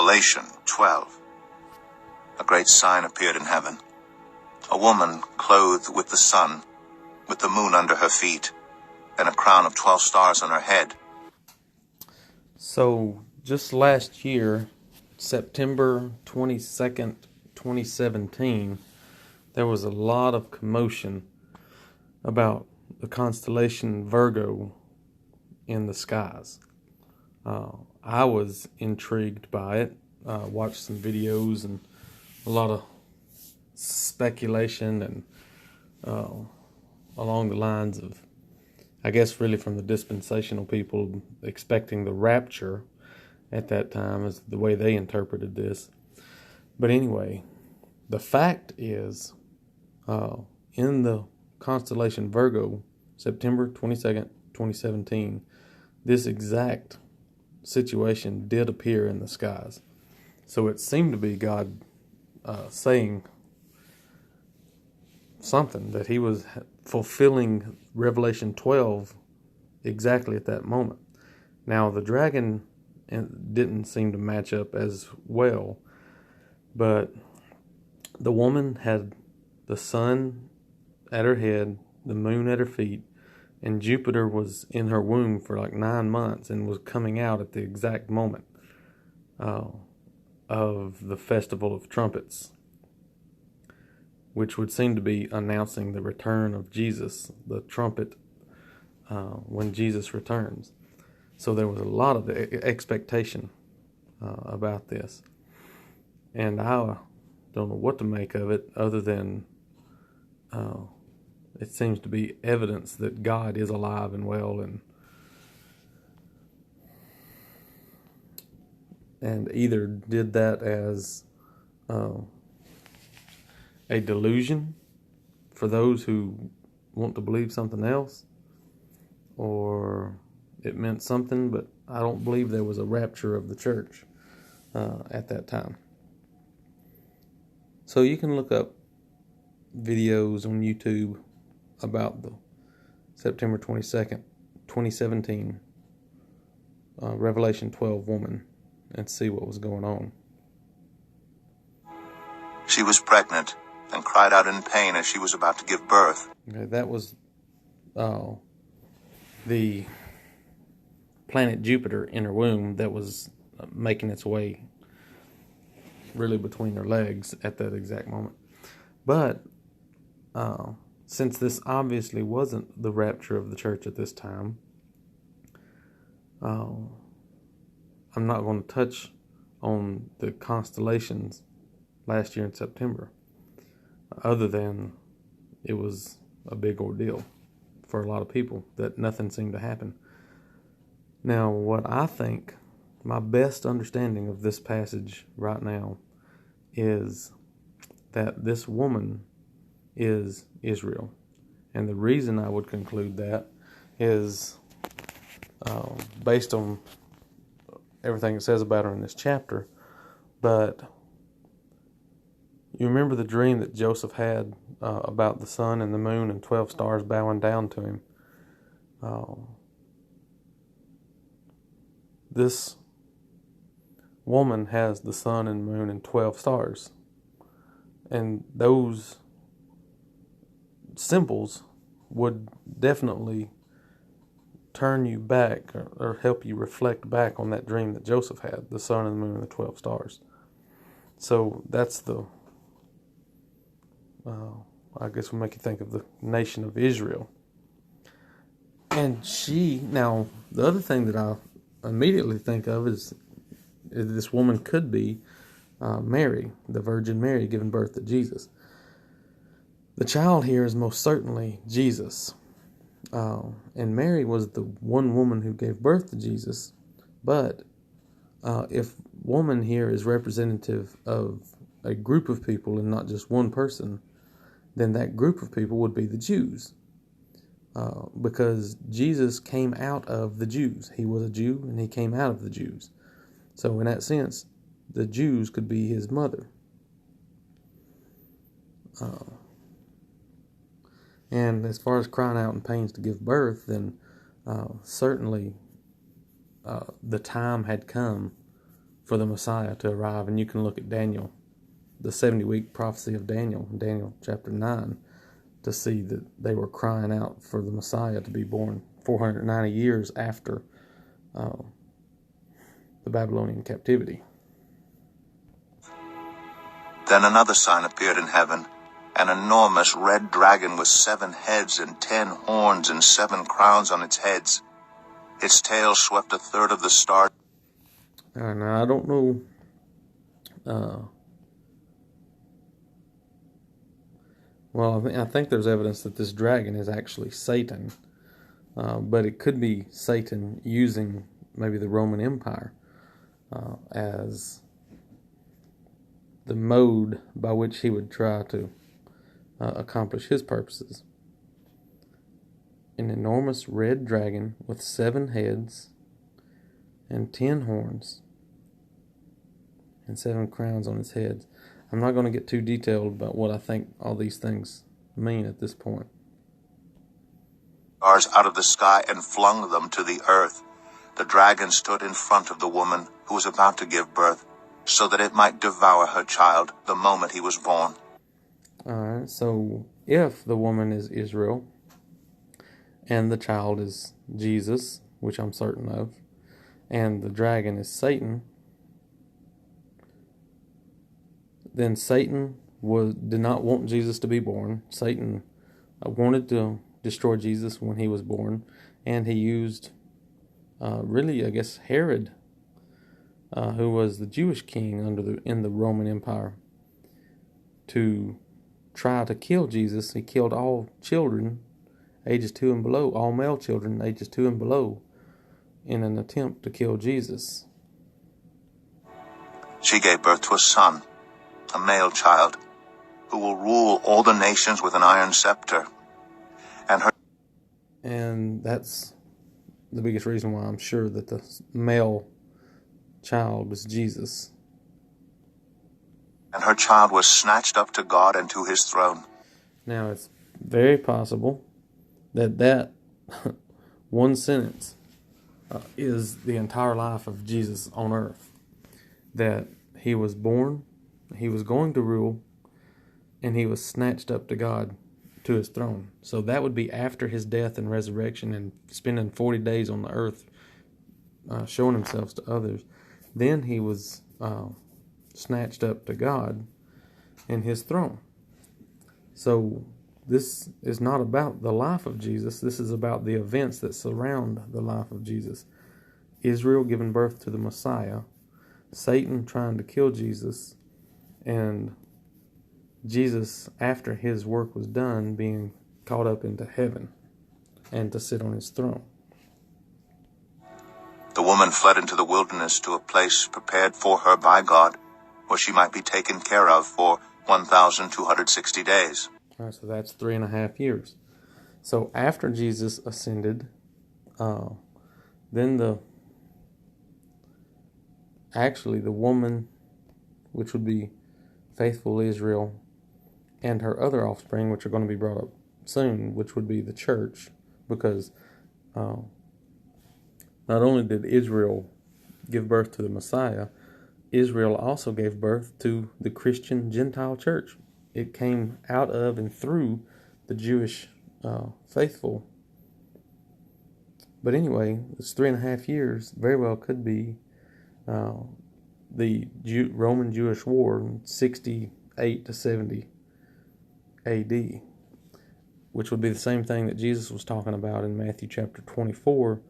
Revelation 12. A great sign appeared in heaven. A woman clothed with the sun, with the moon under her feet, and a crown of 12 stars on her head. So, just last year, September 22nd, 2017, there was a lot of commotion about the constellation Virgo in the skies. I was intrigued by it. Watched some videos and a lot of speculation and along the lines of, I guess really from the dispensational people expecting the rapture at that time is the way they interpreted this. But anyway, the fact is, in the constellation Virgo, September 22nd, 2017, this exact situation did appear in the skies. So it seemed to be God saying something, that he was fulfilling Revelation 12 exactly at that moment. Now, the dragon didn't seem to match up as well, but the woman had the sun at her head, the moon at her feet, and Jupiter was in her womb for like 9 months and was coming out at the exact moment of the Festival of Trumpets, which would seem to be announcing the return of Jesus, the trumpet, when Jesus returns. So there was a lot of expectation about this. And I don't know what to make of it other than it seems to be evidence that God is alive and well, and either did that as a delusion for those who want to believe something else, or it meant something, but I don't believe there was a rapture of the church at that time. So you can look up videos on YouTube about the September 22nd, 2017 Revelation 12 woman and see what was going on. She was pregnant and cried out in pain as she was about to give birth. Okay, that was the planet Jupiter in her womb that was making its way really between her legs at that exact moment. But since this obviously wasn't the rapture of the church at this time, I'm not going to touch on the constellations last year in September, other than it was a big ordeal for a lot of people that nothing seemed to happen. Now, what I think, my best understanding of this passage right now is that this woman is Israel. And the reason I would conclude that is based on everything it says about her in this chapter. But you remember the dream that Joseph had about the sun and the moon and 12 stars bowing down to him. This woman has the sun and moon and 12 stars. And those symbols would definitely turn you back or help you reflect back on that dream that Joseph had, the sun and the moon and the 12 stars. So that's the, I guess will make you think of the nation of Israel. And now the other thing that I immediately think of is this woman could be Mary, the Virgin Mary, giving birth to Jesus. The child here is most certainly Jesus. And Mary was the one woman who gave birth to Jesus. But if woman here is representative of a group of people and not just one person, then that group of people would be the Jews. Because Jesus came out of the Jews. He was a Jew and he came out of the Jews. So in that sense, the Jews could be his mother. And as far as crying out in pains to give birth, then certainly the time had come for the Messiah to arrive. And you can look at Daniel, the 70-week prophecy of Daniel, Daniel chapter 9, to see that they were crying out for the Messiah to be born 490 years after the Babylonian captivity. Then another sign appeared in heaven, an enormous red dragon with 7 heads and 10 horns and 7 crowns on its heads. Its tail swept 1/3 of the stars. Now, I don't know. I think there's evidence that this dragon is actually Satan, but it could be Satan using maybe the Roman Empire as the mode by which he would try to accomplish his purposes. An enormous red dragon with 7 heads and 10 horns and 7 crowns on its heads. I'm not going to get too detailed about what I think all these things mean at this point. Stars out of the sky and flung them to the earth. The dragon stood in front of the woman who was about to give birth, so that it might devour her child the moment he was born. Alright, so if the woman is Israel and the child is Jesus, which I'm certain of, and the dragon is Satan, then Satan did not want Jesus to be born. Satan wanted to destroy Jesus when he was born, and he used Herod, who was the Jewish king in the Roman Empire, to try to kill Jesus. He killed all children ages 2 and below, all male children ages 2 and below, in an attempt to kill Jesus. She gave birth to a son, a male child, who will rule all the nations with an iron scepter. And that's the biggest reason why I'm sure that the male child was Jesus. And her child was snatched up to God and to his throne. Now, it's very possible that one sentence is the entire life of Jesus on earth. That he was born, he was going to rule, and he was snatched up to God, to his throne. So that would be after his death and resurrection and spending 40 days on the earth showing himself to others. Then he was snatched up to God and his throne. So this is not about the life of Jesus. This is about the events that surround the life of Jesus. Israel giving birth to the Messiah, Satan trying to kill Jesus, and Jesus, after his work was done, being caught up into heaven and to sit on his throne. The woman fled into the wilderness to a place prepared for her by God, where she might be taken care of for 1,260 days. All right, so that's 3.5 years. So after Jesus ascended, then the woman, which would be faithful Israel, and her other offspring, which are going to be brought up soon, which would be the church, because not only did Israel give birth to the Messiah, Israel also gave birth to the Christian Gentile church. It came out of and through the Jewish faithful. But anyway, this 3.5 years very well could be the Roman Jewish War in 68 to 70 AD, which would be the same thing that Jesus was talking about in Matthew chapter 24,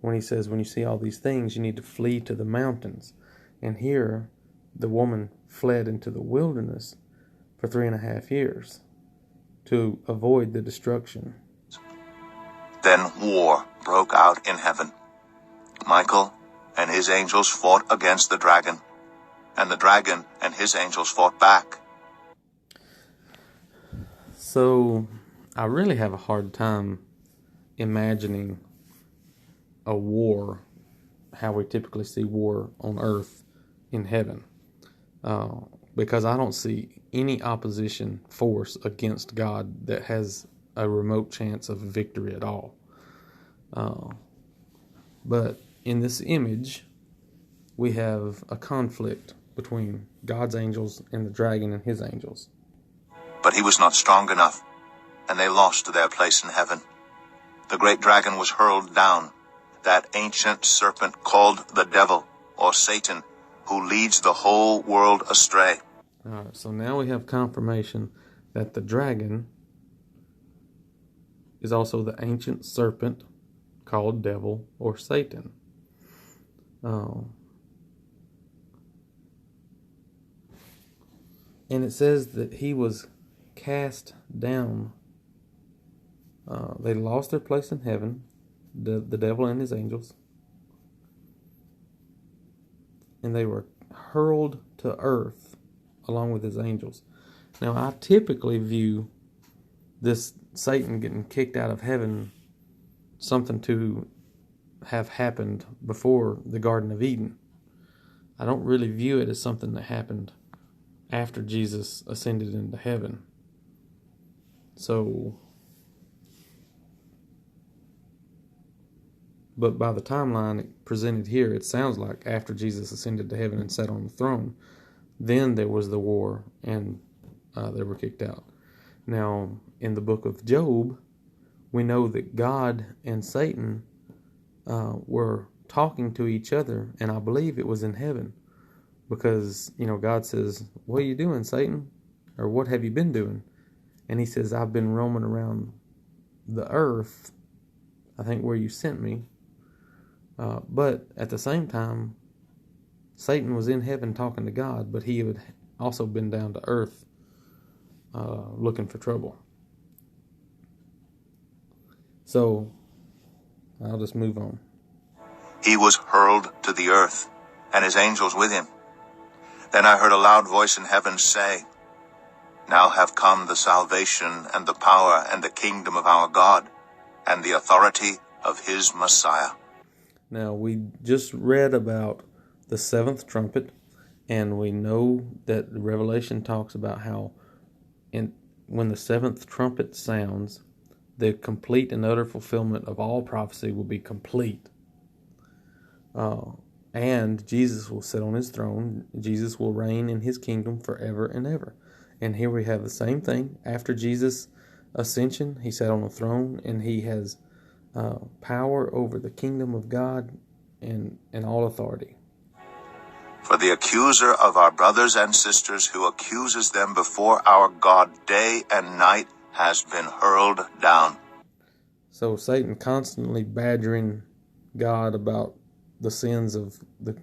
when he says, when you see all these things, you need to flee to the mountains. And here, the woman fled into the wilderness for 3.5 years to avoid the destruction. Then war broke out in heaven. Michael and his angels fought against the dragon, and the dragon and his angels fought back. So, I really have a hard time imagining a war, how we typically see war on earth, in heaven. Because I don't see any opposition force against God that has a remote chance of victory at all. But in this image, we have a conflict between God's angels and the dragon and his angels. But he was not strong enough, and they lost their place in heaven. The great dragon was hurled down, that ancient serpent called the devil, or Satan, who leads the whole world astray. All right, so now we have confirmation that the dragon is also the ancient serpent called devil or Satan. And it says that he was cast down. They lost their place in heaven, the devil and his angels, and they were hurled to earth along with his angels. Now, I typically view this Satan getting kicked out of heaven something to have happened before the Garden of Eden. I don't really view it as something that happened after Jesus ascended into heaven. So, but by the timeline presented here, it sounds like after Jesus ascended to heaven and sat on the throne, then there was the war and they were kicked out. Now, in the book of Job, we know that God and Satan were talking to each other, and I believe it was in heaven, because, God says, "What are you doing, Satan?" Or, "What have you been doing?" And he says, "I've been roaming around the earth, I think where you sent me." But at the same time, Satan was in heaven talking to God, but he had also been down to earth looking for trouble. So, I'll just move on. He was hurled to the earth, and his angels with him. Then I heard a loud voice in heaven say, "Now have come the salvation and the power and the kingdom of our God, and the authority of his Messiah." Now, we just read about the seventh trumpet, and we know that Revelation talks about how when the seventh trumpet sounds, the complete and utter fulfillment of all prophecy will be complete. And Jesus will sit on his throne. Jesus will reign in his kingdom forever and ever. And here we have the same thing. After Jesus' ascension, he sat on the throne, and he has power over the kingdom of God and all authority. For the accuser of our brothers and sisters, who accuses them before our God day and night, has been hurled down. So Satan constantly badgering God about the sins of the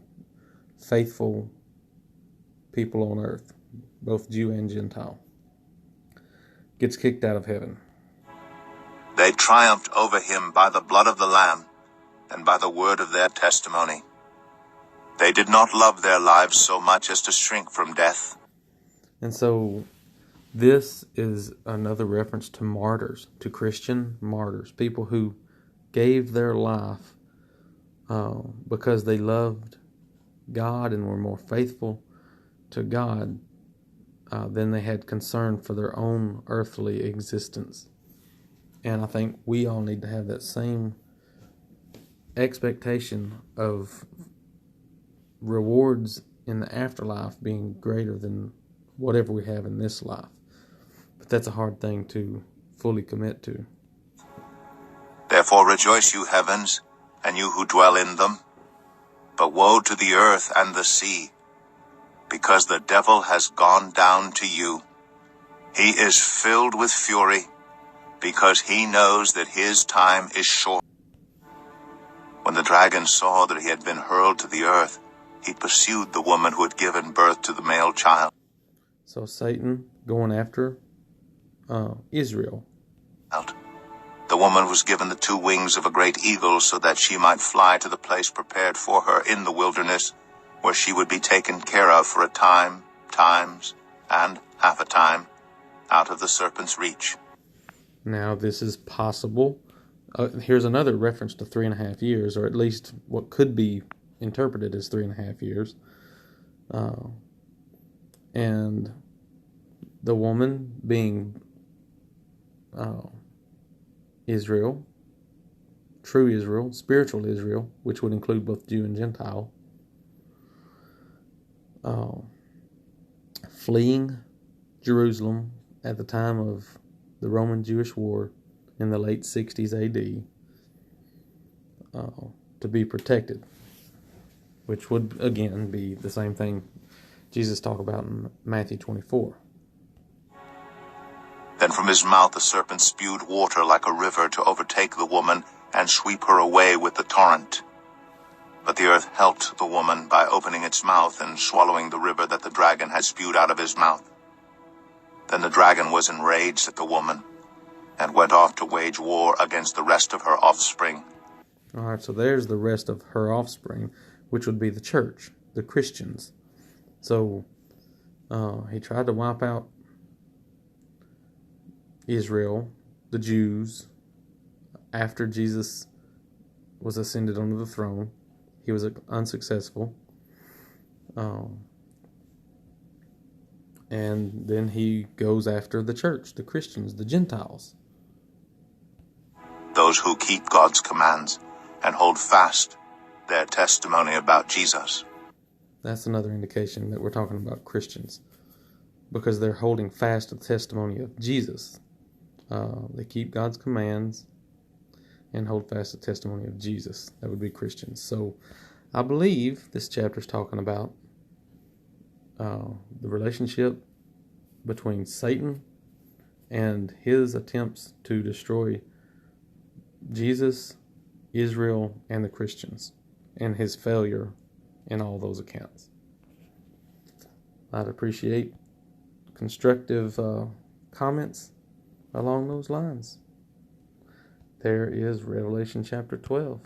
faithful people on earth, both Jew and Gentile, gets kicked out of heaven. They triumphed over him by the blood of the Lamb and by the word of their testimony. They did not love their lives so much as to shrink from death. And so this is another reference to martyrs, to Christian martyrs, people who gave their life because they loved God and were more faithful to God than they had concern for their own earthly existence. And I think we all need to have that same expectation of rewards in the afterlife being greater than whatever we have in this life. But that's a hard thing to fully commit to. Therefore rejoice, you heavens, and you who dwell in them. But woe to the earth and the sea, because the devil has gone down to you. He is filled with fury, because he knows that his time is short. When the dragon saw that he had been hurled to the earth, he pursued the woman who had given birth to the male child. So Satan going after Israel. The woman was given the 2 wings of a great eagle, so that she might fly to the place prepared for her in the wilderness, where she would be taken care of for a time, times, and half a time, out of the serpent's reach. Now this is possible. Here's another reference to 3.5 years, or at least what could be interpreted as 3.5 years. And the woman being Israel, true Israel, spiritual Israel, which would include both Jew and Gentile. fleeing Jerusalem at the time of the Roman-Jewish War in the late 60s AD to be protected, which would again be the same thing Jesus talked about in Matthew 24. Then from his mouth the serpent spewed water like a river to overtake the woman and sweep her away with the torrent. But the earth helped the woman by opening its mouth and swallowing the river that the dragon had spewed out of his mouth. Then the dragon was enraged at the woman and went off to wage war against the rest of her offspring. All right, so there's the rest of her offspring, which would be the church, the Christians. So he tried to wipe out Israel, the Jews, after Jesus was ascended onto the throne. He was unsuccessful. And then he goes after the church, the Christians, the Gentiles. Those who keep God's commands and hold fast their testimony about Jesus. That's another indication that we're talking about Christians, because they're holding fast to the testimony of Jesus. They keep God's commands and hold fast to the testimony of Jesus. That would be Christians. So I believe this chapter is talking about the relationship between Satan and his attempts to destroy Jesus, Israel, and the Christians, and his failure in all those accounts. I'd appreciate constructive comments along those lines. There is Revelation chapter 12.